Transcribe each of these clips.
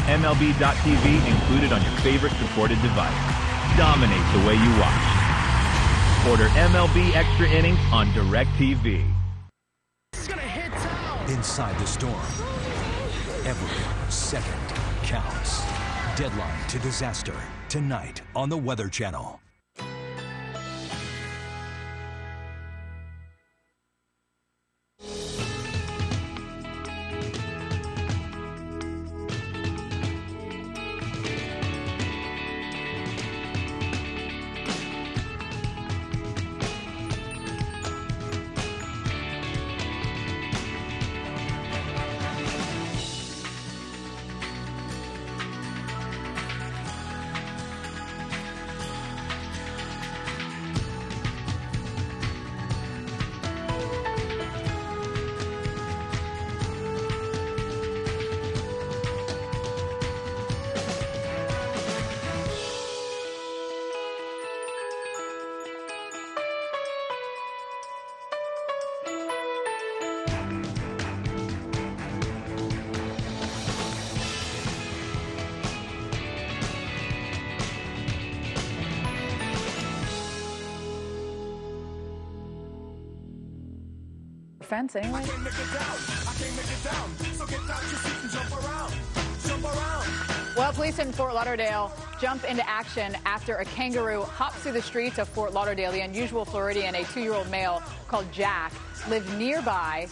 MLB.tv included on your favorite supported device. Dominate the way you watch. Order MLB Extra Innings on DirecTV. Inside the storm, every second counts. Deadline to disaster, tonight on the Weather Channel. Fence anyway. Well, police in Fort Lauderdale jump into action after a kangaroo hops through the streets of Fort Lauderdale. The unusual Floridian, a 2-year-old male called Jack, lived nearby,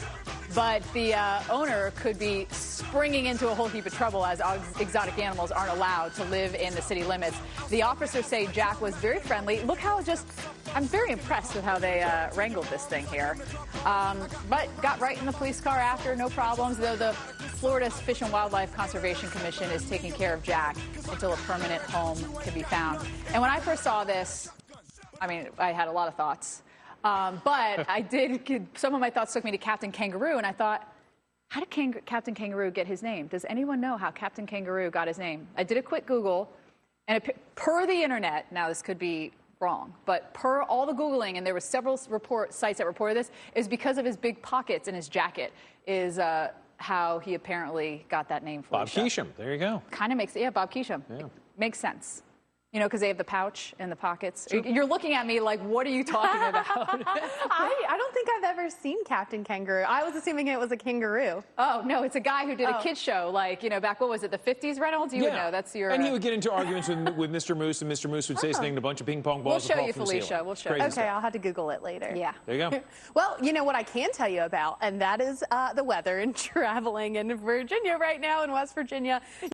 but the owner could be springing into a whole heap of trouble as exotic animals aren't allowed to live in the city limits. The officers say Jack was very friendly. Look how I'm very impressed with how they wrangled this thing here. But got right in the police car after, no problems, though the Florida's Fish and Wildlife Conservation Commission is taking care of Jack until a permanent home can be found. And when I first saw this, I mean, I had a lot of thoughts. But some of my thoughts took me to Captain Kangaroo, and I thought, how did Captain Kangaroo get his name? Does anyone know how Captain Kangaroo got his name? I did a quick Google, and per the internet, now this could be wrong, but per all the Googling, and there were several sites that reported this, is because of his big pockets in his jacket is how he apparently got that name. Bob Keesham, there you go. Kind of makes, yeah, Bob Keesham. Yeah. Makes sense. You know, because they have the pouch and the pockets. Sure. You're looking at me like, what are you talking about? I don't think I've ever seen Captain Kangaroo. I was assuming it was a kangaroo. Oh, no, it's a guy who did a kid's show, like, you know, back, what was it, the 50s, Reynolds? You would know, that's your... And he would get into arguments with Mr. Moose, and Mr. Moose would say something, and a bunch of ping pong balls would fall from the ceiling. We'll show you, Felicia. We'll show you. Okay, stuff. I'll have to Google it later. Yeah. There you go. Well, you know what I can tell you about, and that is the weather and traveling in Virginia right now, in West Virginia.